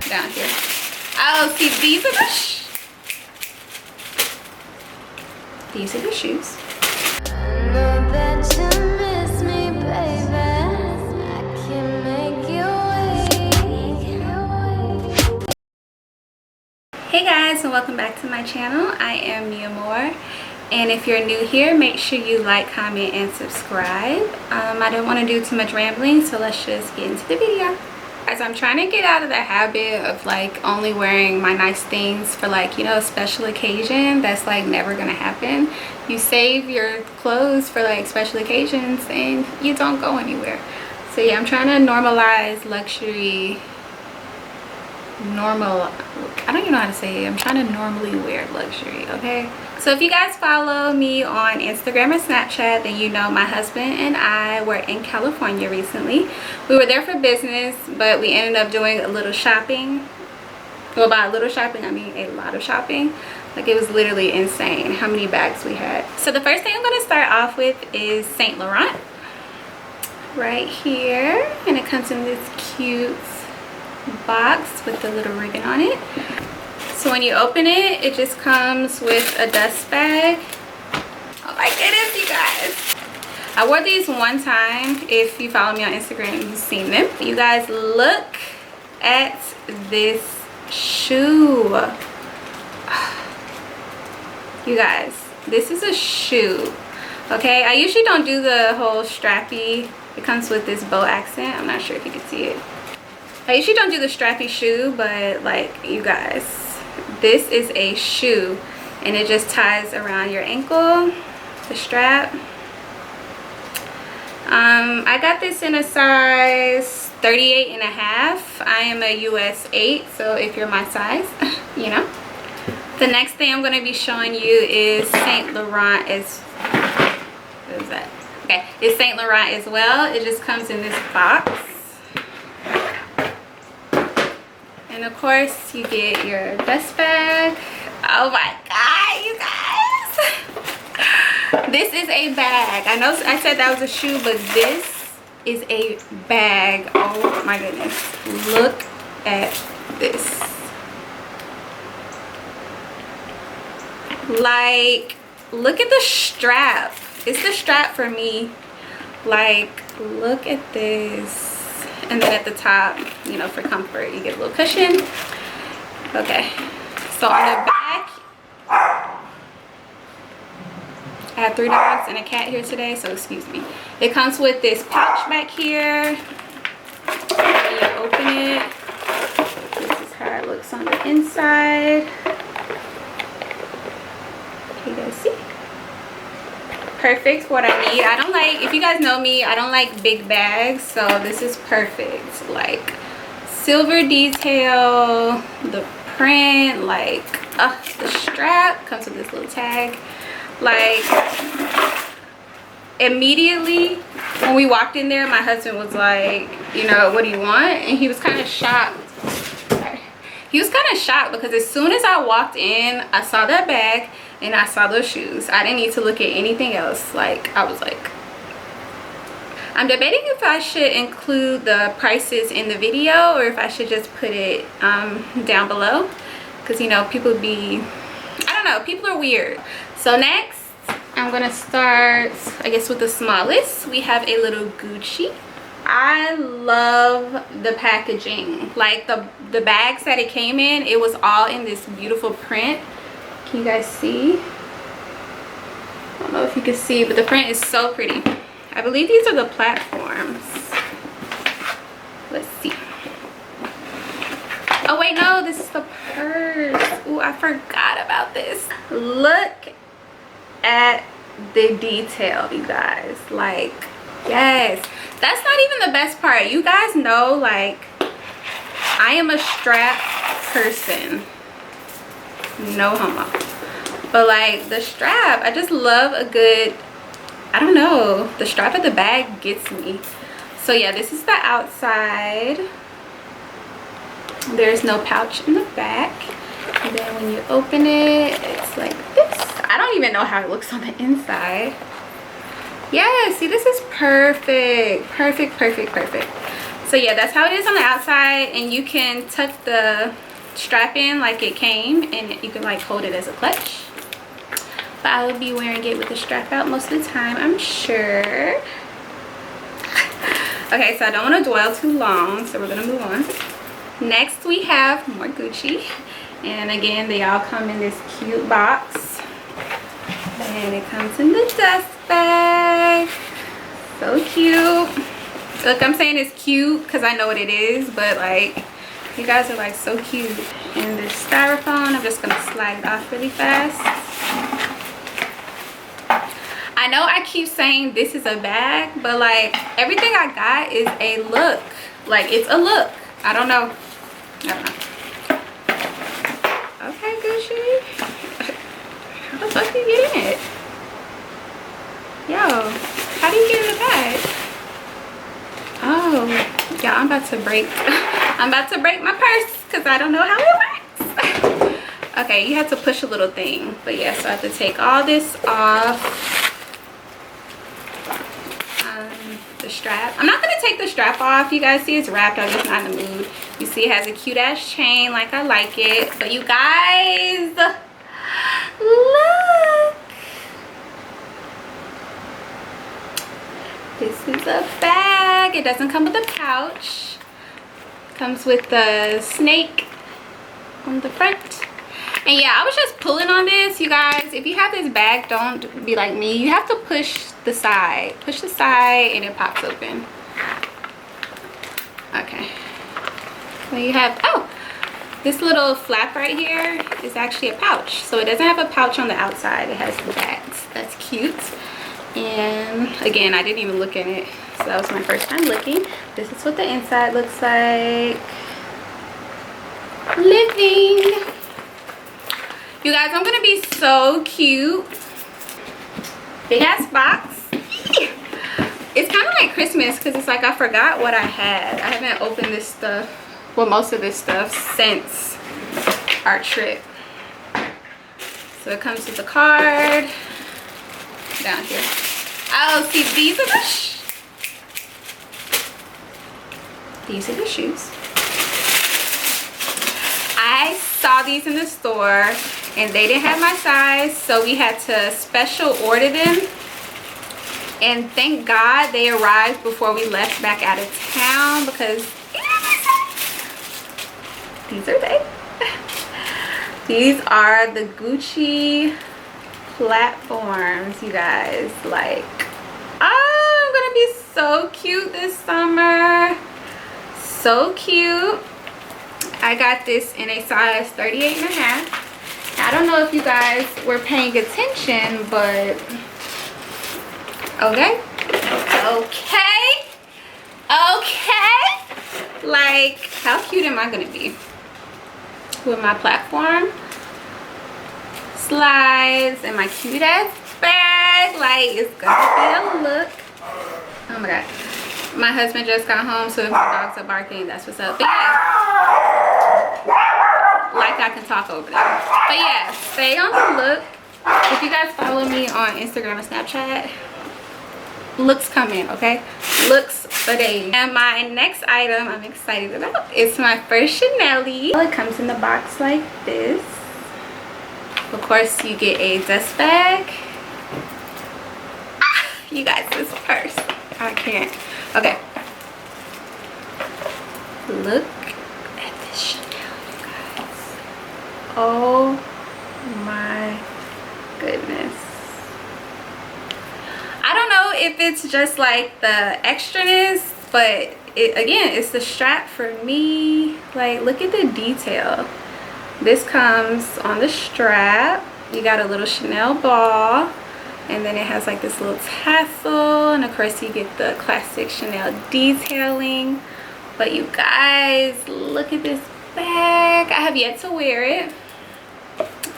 down here. Oh, see, these are the shoes. Hey guys, and welcome back to my channel. I am Mia Moore, and if you're new here, make sure you like, comment, and subscribe. I don't want to do too much rambling, so let's just get into the video. Guys, I'm trying to get out of the habit of like only wearing my nice things for like, you know, a special occasion. That's like never gonna happen. You save your clothes for like special occasions and you don't go anywhere. So yeah, I'm trying to normalize luxury. I don't even know how to say it. I'm trying to normally wear luxury, okay? So if you guys follow me on Instagram and Snapchat, then you know my husband and I were in California recently. We were there for business, but we ended up doing a little shopping. Well, by a little shopping, I mean a lot of shopping. Like, it was literally insane how many bags we had. So the first thing I'm going to start off with is Saint Laurent right here, and it comes in this cute box with the little ribbon on it. So when you open it, it just comes with a dust bag. Oh my goodness, you guys, I wore these one time. If you follow me on Instagram, you've seen them. You guys, look at this shoe. You guys, this is a shoe, okay? I usually don't do the whole strappy. It comes with this bow accent. I'm not sure if you can see it. I usually don't do the strappy shoe, but like, you guys, this is a shoe, and it just ties around your ankle, the strap. I got this in a size 38.5. I am a US 8, so if you're my size, you know. The next thing I'm going to be showing you is Saint Laurent. What is that? Okay, it's Saint Laurent as well. It just comes in this box. And of course, you get your dust bag. Oh my god, you guys! This is a bag. I know I said that was a shoe, but this is a bag. Oh my goodness. Look at this. Like, look at the strap. It's the strap for me. Like, look at this. And then at the top, you know, for comfort, you get a little cushion. Okay, so on the back, I have 3 dogs and a cat here today, so excuse me. It comes with this pouch back here. When you open it, this is how it looks on the inside. Can you guys see? Perfect for what I need. I don't like, if you guys know me, I don't like big bags, so this is perfect. Like, silver detail, the print, like the strap comes with this little tag. Like, immediately when we walked in there, my husband was like, you know, what do you want? And he was kind of shocked. He was kind of shocked because as soon as I walked in, I saw that bag and I saw those shoes. I didn't need to look at anything else. Like, I was like, I'm debating if I should include the prices in the video or if I should just put it down below, because, you know, people be, I don't know, people are weird. So next, I'm gonna start, I guess, with the smallest. We have a little Gucci. I love the packaging. Like, the bags that it came in, it was all in this beautiful print. Can you guys see? I don't know if you can see, but the print is so pretty. I believe these are the platforms. Let's see. Oh wait, no, this is the purse. Ooh, I forgot about this. Look at the detail, you guys. Like, yes. That's not even the best part. You guys know, like, I am a strap person. No homo. But like, the strap, I just love a good, I don't know, the strap of the bag gets me. So yeah, this is the outside. There's no pouch in the back. And then when you open it, it's like this. I don't even know how it looks on the inside. Yeah, see, this is perfect. Perfect, perfect, perfect. So yeah, that's how it is on the outside, and you can tuck the strap in like it came, and you can like hold it as a clutch. But I will be wearing it with the strap out most of the time, I'm sure. Okay, so I don't want to dwell too long, so we're gonna move on. Next we have more Gucci, and again they all come in this cute box, and it comes in the dust bag. So cute. Look, I'm saying it's cute because I know what it is, but like, you guys are like so cute. And this styrofoam, I'm just gonna slide it off really fast. I know I keep saying this is a bag, but like everything I got is a look. Like, it's a look. I don't know. Okay, Gucci. How the fuck do you get in it? Yo, how do you get in the bag? Oh, yeah, I'm about to break my purse because I don't know how it works. Okay, you have to push a little thing. But yeah, so I have to take all this off. The strap. I'm not going to take the strap off. You guys see it's wrapped. I'm just not in the mood. You see it has a cute ass chain like I like it. But you guys, look. This is a bag. It doesn't come with a pouch. It comes with the snake on the front. And yeah, I was just pulling on this, you guys. If you have this bag, don't be like me. You have to push the side. Push the side and it pops open. Okay. So you have, oh, this little flap right here is actually a pouch. So it doesn't have a pouch on the outside. It has the bags. That's cute. And again, I didn't even look in it. So that was my first time looking. This is what the inside looks like. Living. You guys, I'm gonna be so cute. Big ass box. It's kind of like Christmas because it's like I forgot what I had. I haven't opened this stuff, well, most of this stuff since our trip. So it comes with a card down here. Oh, see, these are the shoes. I saw these in the store and they didn't have my size, so we had to special order them. And thank God they arrived before we left back out of town, because these are they. These are the Gucci platforms, you guys. like, oh, I'm gonna be so cute this summer. So cute. I got this in a size 38.5. I don't know if you guys were paying attention, but okay. Like, how cute am I gonna be with my platform slides and my cute ass bag? Like, it's gonna be a look. Oh my god, my husband just got home, so if my dogs are barking, that's what's up. But yeah, like I can talk over them. But yeah, stay on the look. If you guys follow me on Instagram and Snapchat, looks coming, okay? Looks for days. And my next item I'm excited about is my first Chanel. It comes in the box like this. Of course, you get a dust bag. You guys, this purse, I can't. Okay, look at this Chanel, you guys. Oh my goodness. I don't know if it's just like the extraness, but again, it's the strap for me. Like, look at the detail. This comes on the strap. You got a little Chanel ball, and then it has like this little tassel, and of course you get the classic Chanel detailing. But you guys, look at this bag. I have yet to wear it.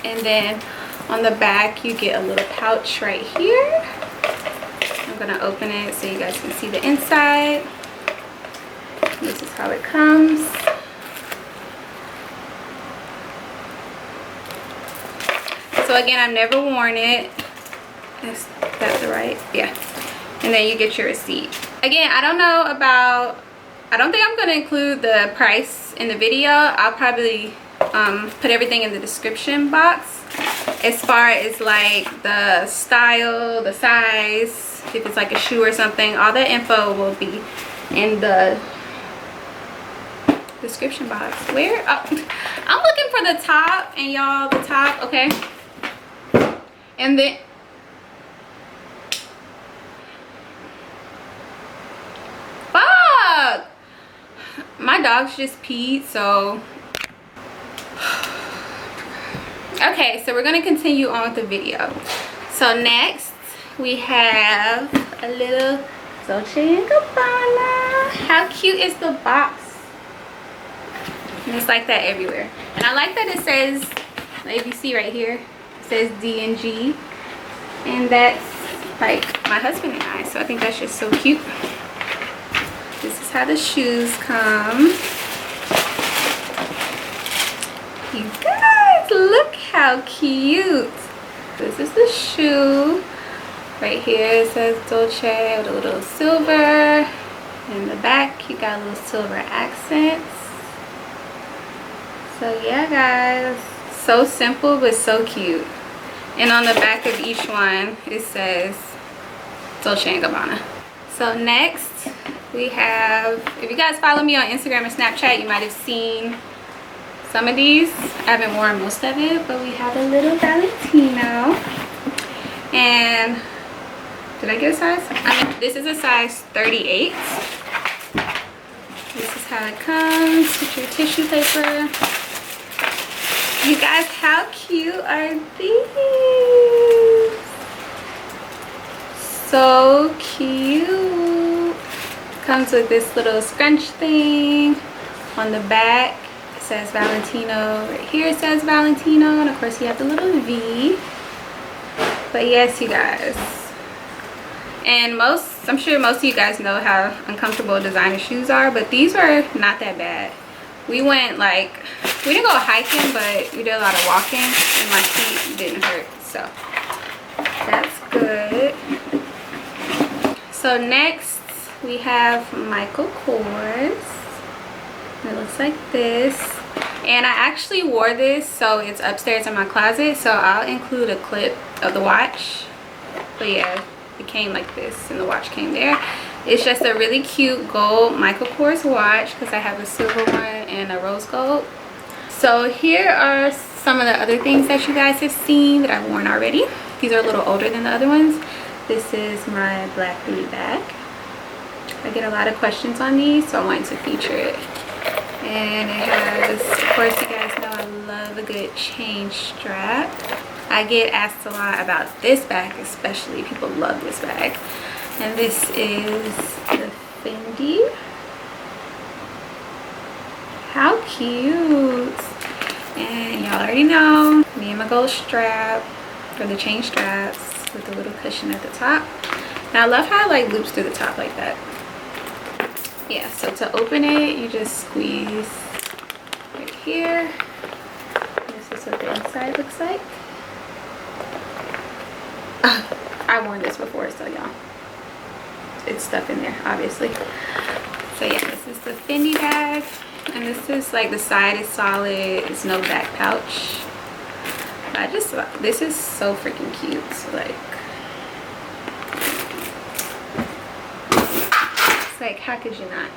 And then on the back you get a little pouch right here. I'm gonna open it so you guys can see the inside. This is how it comes. So again, I've never worn it. Is that the right? Yeah. And then you get your receipt. Again, I don't know about I don't think I'm going to include the price in the video. I'll probably put everything in the description box, as far as like the style, the size, if it's like a shoe or something. All that info will be in the description box. Where? Oh, I'm looking for the top, and y'all, the top. Okay, and then fuck, my dogs just peed, so okay, so we're gonna continue on with the video. So next we have a little DOLCE&GABBANA. How cute is the box? And it's like that everywhere. And I like that it says, if you see right here, it says D&G, and that's like my husband and I, so I think that's just so cute. This is how the shoes come. You guys, look how cute. This is the shoe. Right here it says Dolce with a little silver. In the back you got little silver accents. So yeah guys, so simple but so cute. And on the back of each one it says DOLCE&GABBANA. So next we have, if you guys follow me on Instagram and Snapchat, you might have seen some of these. I haven't worn most of it, but we have a little Valentino. And did I get a size? I mean, this is a size 38. This is how it comes with your tissue paper. You guys, how cute are these? So cute. Comes with this little scrunch thing on the back. It says Valentino. Right here it says Valentino, and of course you have the little V. But yes, you guys, and I'm sure most of you guys know how uncomfortable designer shoes are, but these were not that bad. We went like, we didn't go hiking, but we did a lot of walking, and my feet didn't hurt, so that's good. So next we have Michael Kors. It looks like this, and I actually wore this, so it's upstairs in my closet, so I'll include a clip of the watch. But yeah, it came like this and the watch came there. It's just a really cute gold Michael Kors watch, because I have a silver one and a rose gold. So here are some of the other things that you guys have seen that I've worn already. These are a little older than the other ones. This is my black bead bag. I get a lot of questions on these, so I wanted to feature it. And it has, of course you guys know I love a good chain strap. I get asked a lot about this bag, especially. People love this bag. And this is the Fendi. How cute. And y'all already know me and my gold strap, or the chain straps with a little cushion at the top. And I love how it like loops through the top like that. Yeah, so to open it you just squeeze right here. This is what the inside looks like. I've worn this before, so y'all, it's stuff in there obviously. So yeah, this is the Fendi bag, and this is like, the side is solid, it's no back pouch. This is so freaking cute. So like how could you not?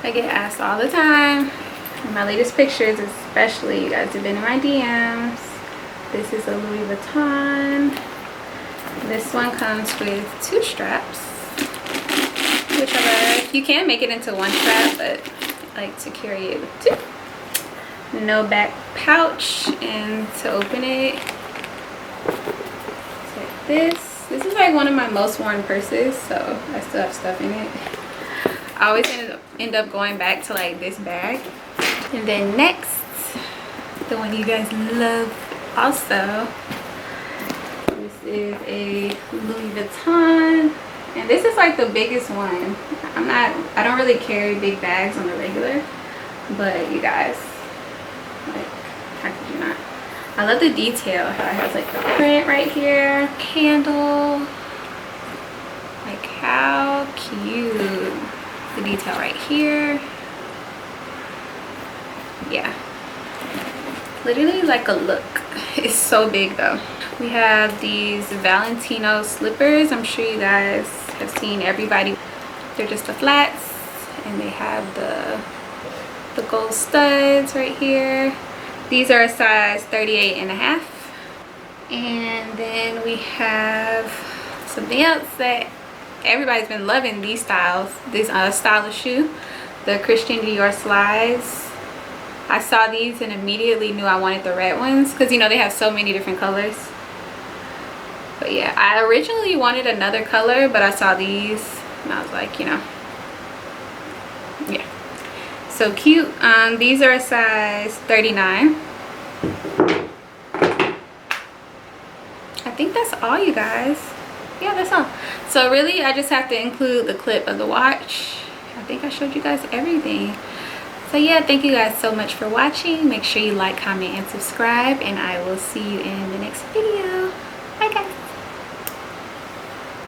I get asked all the time in my latest pictures, especially. You guys have been in my DMs. This is a Louis Vuitton. This one comes with 2 straps, which I love. You can make it into 1 strap, but I like to carry it with 2. No back pouch, and to open it, it's like this. This is like one of my most worn purses, so I still have stuff in it. I always end up going back to like this bag. And then next, the one you guys love also, this is a Louis Vuitton, and this is like the biggest one. I don't really carry big bags on the regular, but you guys, like, how could you not? I love the detail, how it has like the print right here, candle, like how cute. the detail right here. Yeah, literally like a look. It's so big though. We have these Valentino slippers. I'm sure you guys have seen everybody. They're just the flats, and they have the gold studs right here. These are a size 38.5. And then we have something else that everybody's been loving, these styles. This style of shoe, the Christian Dior slides. I saw these and immediately knew I wanted the red ones because, you know, they have so many different colors. But yeah, I originally wanted another color, but I saw these and I was like, you know, yeah, so cute. These are a size 39. I think that's all, you guys. Yeah, that's all. So really, I just have to include the clip of the watch. I think I showed you guys everything. So yeah, thank you guys so much for watching. Make sure you like, comment, and subscribe, and I will see you in the next video.